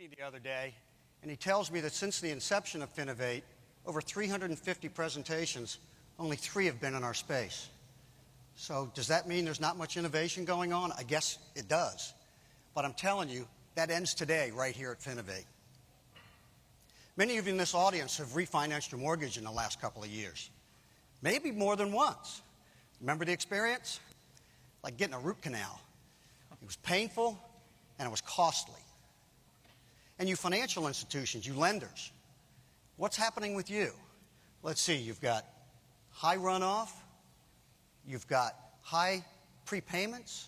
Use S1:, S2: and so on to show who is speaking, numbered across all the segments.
S1: meeting the other day, and he tells me that since the inception of Finovate, over 350 presentations, only 3 have been in our space. So does that mean there's not much innovation going on? I guess it does. But I'm telling you, that ends today right here at Finovate. Many of you in this audience have refinanced your mortgage in the last couple of years. Maybe more than once. Remember the experience? Like getting a root canal. It was painful and it was costly. And you financial institutions, you lenders, what's happening with you? Let's see, you've got high runoff, you've got high prepayments,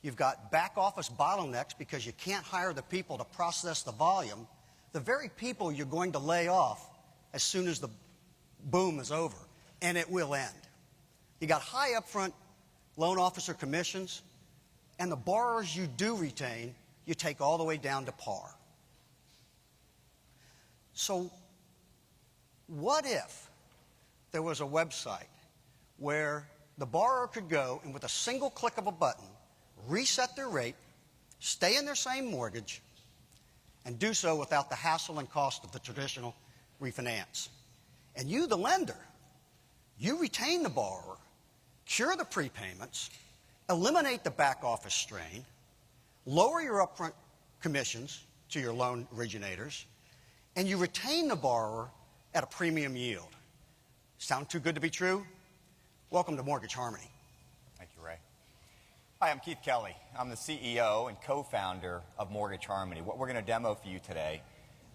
S1: you've got back office bottlenecks because you can't hire the people to process the volume, the very people you're going to lay off as soon as the boom is over, and it will end. You got high upfront loan officer commissions, and the borrowers you do retain, you take all the way down to par. So what if there was a website where the borrower could go and with a single click of a button, reset their rate, stay in their same mortgage, and do so without the hassle and cost of the traditional refinance? And you, the lender, you retain the borrower, cure the prepayments, eliminate the back office strain, lower your upfront commissions to your loan originators, and you retain the borrower at a premium yield. Sound too good to be true? Welcome to Mortgage Harmony.
S2: Thank you, Ray. Hi, I'm Keith Kelly. I'm the CEO and co-founder of Mortgage Harmony. What we're going to demo for you today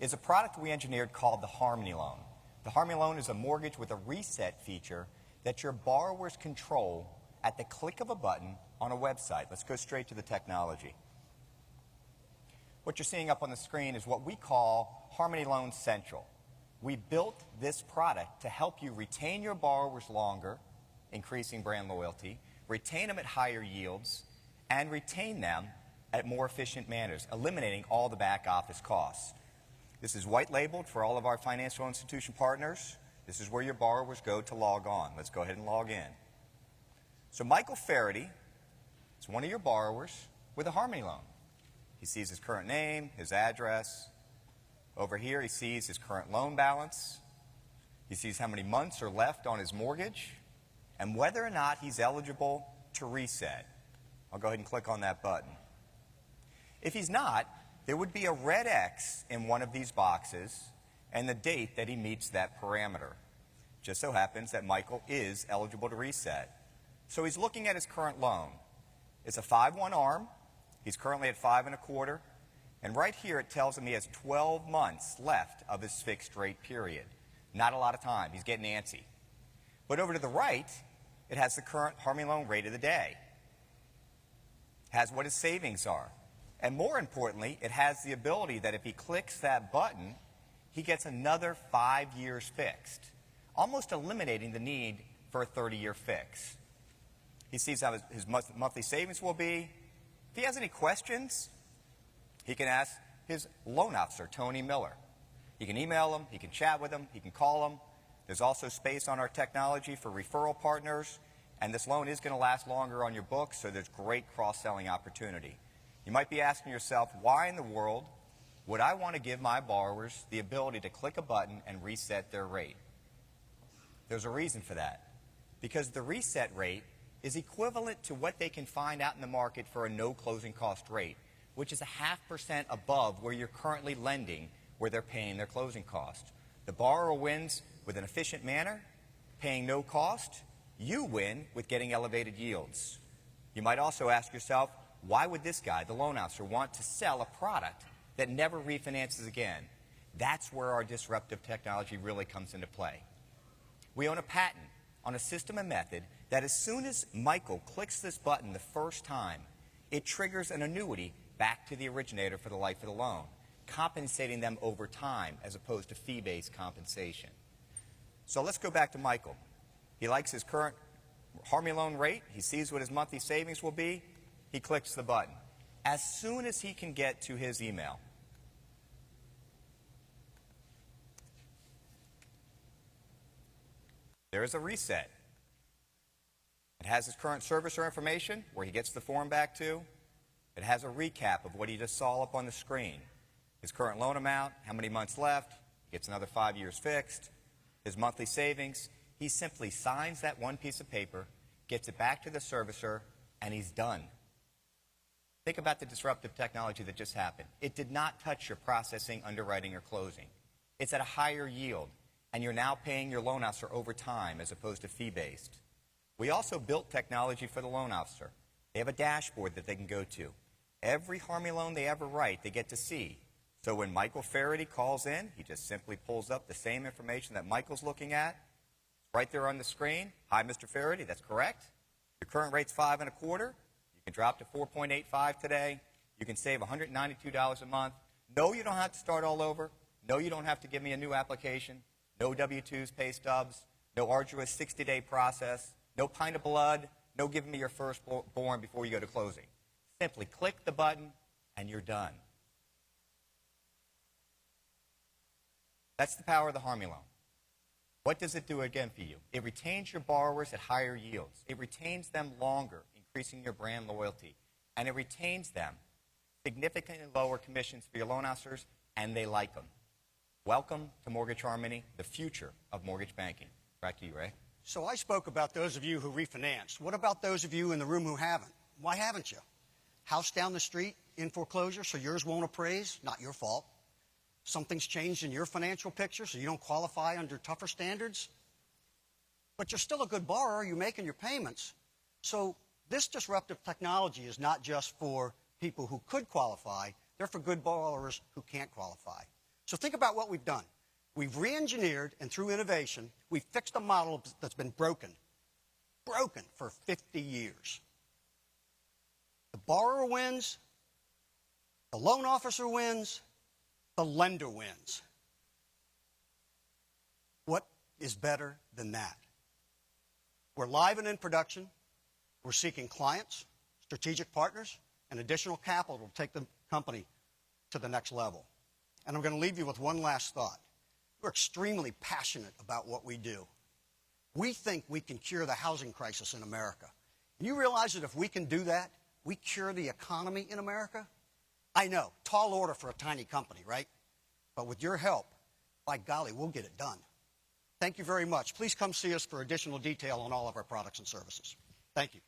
S2: is a product we engineered called the HarmonyLoan. The HarmonyLoan is a mortgage with a reset feature that your borrowers control at the click of a button on a website. Let's go straight to the technology. What you're seeing up on the screen is what we call HarmonyLoan Central. We built this product to help you retain your borrowers longer, increasing brand loyalty, retain them at higher yields, and retain them at more efficient manners, eliminating all the back office costs. This is white labeled for all of our financial institution partners. This is where your borrowers go to log on. Let's go ahead and log in. So Michael Faraday is one of your borrowers with a HarmonyLoan. He sees his current name, his address. Over here he sees his current loan balance. He sees how many months are left on his mortgage and whether or not he's eligible to reset. I'll go ahead and click on that button. If he's not, there would be a red X in one of these boxes and the date that he meets that parameter. Just so happens that Michael is eligible to reset. So he's looking at his current loan. It's a 5-1 ARM. He's currently at 5 1/4. And right here it tells him he has 12 months left of his fixed rate period. Not a lot of time. He's getting antsy. But over to the right, it has the current HarmonyLoan rate of the day. It has what his savings are. And more importantly, it has the ability that if he clicks that button, he gets another 5 years fixed, almost eliminating the need for a 30-year fix. He sees how his monthly savings will be. If he has any questions, he can ask his loan officer, Tony Miller. He can email him, he can chat with him, he can call him. There's also space on our technology for referral partners, and this loan is going to last longer on your books, so there's great cross-selling opportunity. You might be asking yourself, why in the world would I want to give my borrowers the ability to click a button and reset their rate? There's a reason for that. Because the reset rate is equivalent to what they can find out in the market for a no closing cost rate, which is 0.5% above where you're currently lending, where they're paying their closing cost. The borrower wins with an efficient manner, paying no cost. You win with getting elevated yields. You might also ask yourself, why would this guy, the loan officer, want to sell a product that never refinances again? That's where our disruptive technology really comes into play. We own a patent on a system and method that as soon as Michael clicks this button the first time, it triggers an annuity back to the originator for the life of the loan, compensating them over time as opposed to fee-based compensation. So let's go back to Michael. He likes his current HarmonyLoan rate. He sees what his monthly savings will be. He clicks the button. As soon as he can get to his email, there is a reset. It has his current servicer information, where he gets the form back to. It has a recap of what he just saw up on the screen. his current loan amount, how many months left, gets another 5 years fixed, his monthly savings. He simply signs that one piece of paper, gets it back to the servicer, and he's done. Think about the disruptive technology that just happened. It did not touch your processing, underwriting, or closing. It's at a higher yield, and you're now paying your loan officer over time as opposed to fee-based. We also built technology for the loan officer. They have a dashboard that they can go to. Every Harmony loan they ever write, they get to see. So when Michael Faraday calls in, he just simply pulls up the same information that Michael's looking at. Right there on the screen. Hi, Mr. Faraday, that's correct. Your current rate's 5.25. You can drop to 4.85 today. You can save $192 a month. No, you don't have to start all over. No, you don't have to give me a new application. No W-2s, pay stubs. No arduous 60-day process. No pint of blood. No giving me your firstborn before you go to closing. Simply click the button, and you're done. That's the power of the Harmony loan. What does it do again for you? It retains your borrowers at higher yields. It retains them longer, increasing your brand loyalty. And it retains them significantly lower commissions for your loan officers, and they like them. Welcome to Mortgage Harmony, the future of mortgage banking. Back to you, Ray.
S1: So I spoke about those of you who refinanced. What about those of you in the room who haven't? Why haven't you? House down the street in foreclosure, so yours won't appraise? Not your fault. Something's changed in your financial picture, so you don't qualify under tougher standards? But you're still a good borrower. You're making your payments. So this disruptive technology is not just for people who could qualify. They're for good borrowers who can't qualify. So think about what we've done. We've re-engineered, and through innovation, we've fixed a model that's been broken for 50 years. The borrower wins, the loan officer wins, the lender wins. What is better than that? We're live and in production. We're seeking clients, strategic partners, and additional capital to take the company to the next level. And I'm going to leave you with one last thought. We're extremely passionate about what we do. We think we can cure the housing crisis in America. And you realize that if we can do that, we cure the economy in America? I know, tall order for a tiny company, right? But with your help, by golly, we'll get it done. Thank you very much. Please come see us for additional detail on all of our products and services. Thank you.